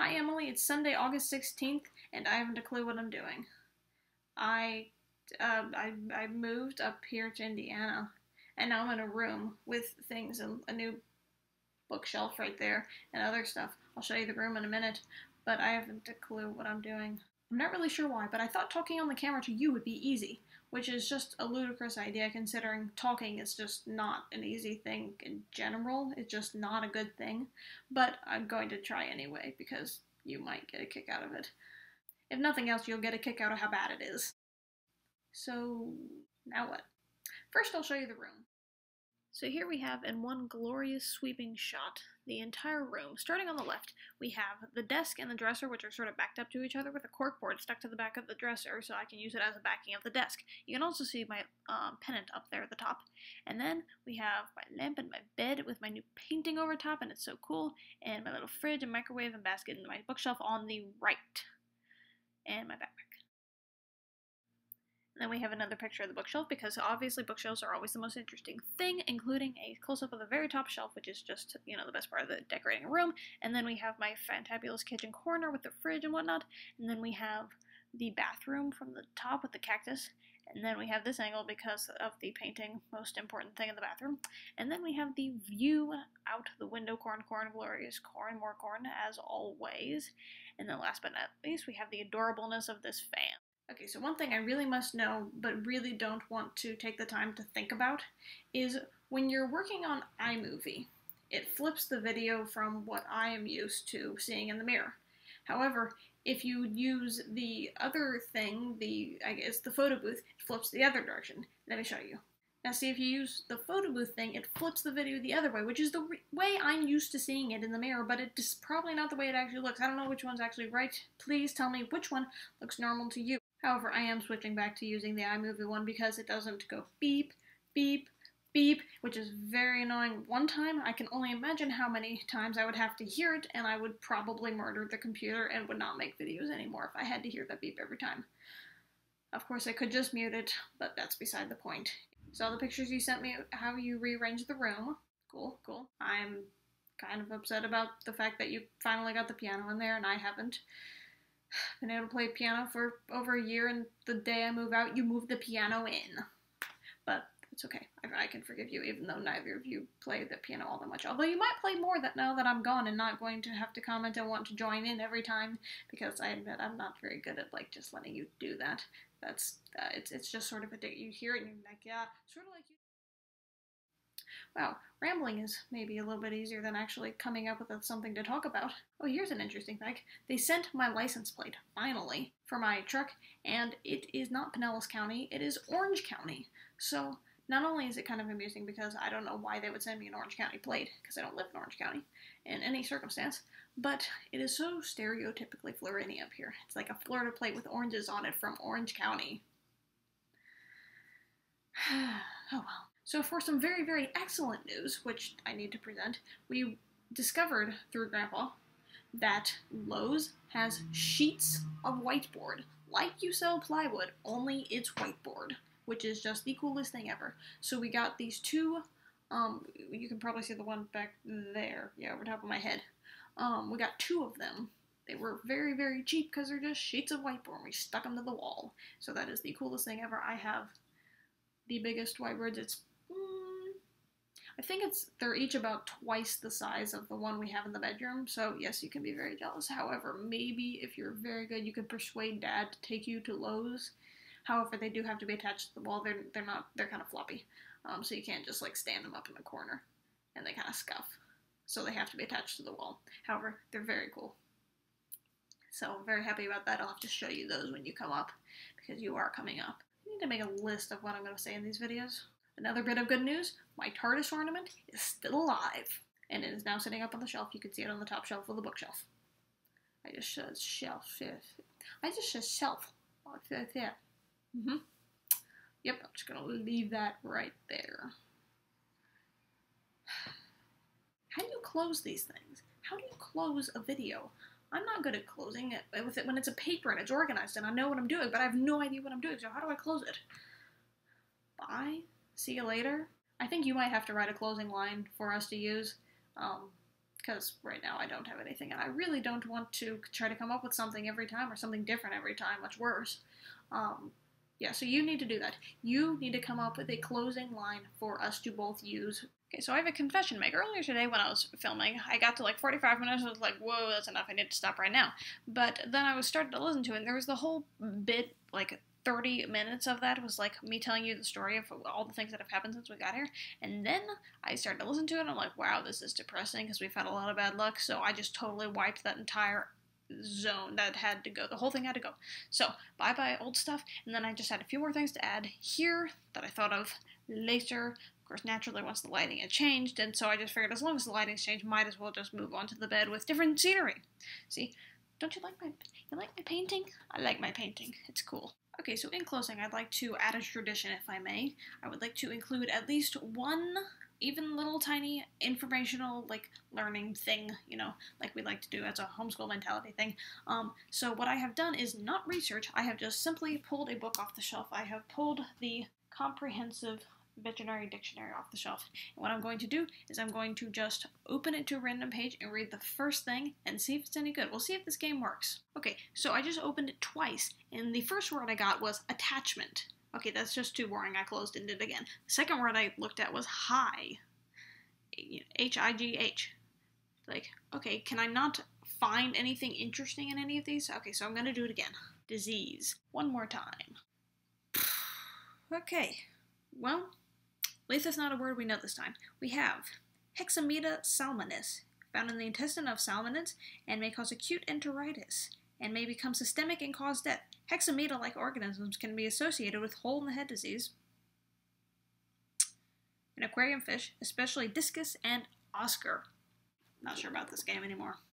Hi Emily, it's Sunday, August 16th, and I haven't a clue what I'm doing. I, I moved up here to Indiana, and now I'm in a room with things and a new bookshelf right there and other stuff. I'll show you the room in a minute, but I haven't a clue what I'm doing. I'm not really sure why, but I thought talking on the camera to you would be easy, which is just a ludicrous idea considering talking is just not an easy thing in general. It's just not a good thing, but I'm going to try anyway because you might get a kick out of it. If nothing else, you'll get a kick out of how bad it is. So, now what? First, I'll show you the room. So here we have, in one glorious sweeping shot, the entire room. Starting on the left, we have the desk and the dresser, which are sort of backed up to each other with a corkboard stuck to the back of the dresser so I can use it as a backing of the desk. You can also see my pennant up there at the top. And then we have my lamp and my bed with my new painting over top, and it's so cool, and my little fridge and microwave and basket and my bookshelf on the right. And my backpack. And then we have another picture of the bookshelf because obviously bookshelves are always the most interesting thing, including a close-up of the very top shelf, which is just, the best part of the decorating a room. And then we have my fantabulous kitchen corner with the fridge and whatnot. And then we have the bathroom from the top with the cactus. And then we have this angle because of the painting, most important thing in the bathroom. And then we have the view out the window, corn, glorious corn, more corn as always. And then last but not least, we have the adorableness of this fan. Okay, so one thing I really must know, but really don't want to take the time to think about, is when you're working on iMovie, it flips the video from what I am used to seeing in the mirror. However, if you use the other thing, the photo booth, it flips the other direction. Let me show you. Now see, if you use the photo booth thing, it flips the video the other way, which is the way I'm used to seeing it in the mirror, but it's probably not the way it actually looks. I don't know which one's actually right. Please tell me which one looks normal to you. However, I am switching back to using the iMovie one because it doesn't go beep, beep, beep, which is very annoying. One time, I can only imagine how many times I would have to hear it, and I would probably murder the computer and would not make videos anymore if I had to hear that beep every time. Of course, I could just mute it, but that's beside the point. Saw the pictures you sent me, how you rearranged the room. Cool, cool. I'm kind of upset about the fact that you finally got the piano in there and I haven't been able to play piano for over a year, and the day I move out, you move the piano in. But it's okay. I can forgive you, even though neither of you play the piano all that much. Although you might play more now that I'm gone and not going to have to comment and want to join in every time, because I admit I'm not very good at just letting you do that. That's it's just sort of you hear it and you're like, yeah, sort of like you. Wow, rambling is maybe a little bit easier than actually coming up with something to talk about. Oh, here's an interesting fact. They sent my license plate, finally, for my truck, and it is not Pinellas County, it is Orange County. So, not only is it kind of amusing because I don't know why they would send me an Orange County plate, because I don't live in Orange County, in any circumstance, but it is so stereotypically Floridian up here. It's like a Florida plate with oranges on it from Orange County. Oh well. So for some very, very excellent news, which I need to present, we discovered through Grandpa that Lowe's has sheets of whiteboard, like you sell plywood, only it's whiteboard, which is just the coolest thing ever. So we got these two, you can probably see the one back there, yeah, over top of my head. We got two of them. They were very, very cheap because they're just sheets of whiteboard, and we stuck them to the wall. So that is the coolest thing ever. I have the biggest whiteboards. I think they're each about twice the size of the one we have in the bedroom, so yes, you can be very jealous. However, maybe if you're very good, you could persuade Dad to take you to Lowe's. However, they do have to be attached to the wall. They're kind of floppy, so you can't just stand them up in the corner, and they kind of scuff. So they have to be attached to the wall. However, they're very cool. So I'm very happy about that. I'll have to show you those when you come up, because you are coming up. I need to make a list of what I'm going to say in these videos. Another bit of good news, my TARDIS ornament is still alive, and it is now sitting up on the shelf. You can see it on the top shelf of the bookshelf. I just said shelf. I just said shelf. Yeah. Yep, I'm just going to leave that right there. How do you close these things? How do you close a video? I'm not good at closing it with it when it's a paper and it's organized and I know what I'm doing, but I have no idea what I'm doing, so how do I close it? Bye. See you later. I think you might have to write a closing line for us to use. because right now I don't have anything, and I really don't want to try to come up with something every time or something different every time, much worse. Yeah, so you need to do that. You need to come up with a closing line for us to both use. Okay, so I have a confession to make. Earlier today when I was filming, I got to like 45 minutes, I was like, whoa, that's enough, I need to stop right now. But then I was starting to listen to it, and there was the whole bit, like 30 minutes of that was like me telling you the story of all the things that have happened since we got here. And then I started to listen to it, and I'm like, wow, this is depressing because we've had a lot of bad luck, so I just totally wiped that entire zone that had to go. The whole thing had to go. So, bye-bye old stuff, and then I just had a few more things to add here that I thought of later. Of course, naturally, once the lighting had changed, and so I just figured as long as the lighting's changed, might as well just move on to the bed with different scenery. See? Don't you like my painting? I like my painting. It's cool. Okay, so in closing, I'd like to add a tradition, if I may. I would like to include at least one even little tiny informational, like, learning thing, you know, like we like to do as a homeschool mentality thing. So what I have done is not research, I have just simply pulled a book off the shelf. I have pulled the Comprehensive Veterinary Dictionary off the shelf. And what I'm going to do is I'm going to just open it to a random page and read the first thing and see if it's any good. We'll see if this game works. Okay, so I just opened it twice, and the first word I got was attachment. Okay, that's just too boring. I closed and did it again. The second word I looked at was high. H-I-G-H. Like, okay, can I not find anything interesting in any of these? Okay, so I'm gonna do it again. Disease. One more time. Okay, well, at least it's not a word we know this time. We have Hexameta salmonis, found in the intestine of salmonids and may cause acute enteritis and may become systemic and cause death. Hexameta-like organisms can be associated with hole-in-the-head disease in aquarium fish, especially discus and Oscar. Not sure about this game anymore.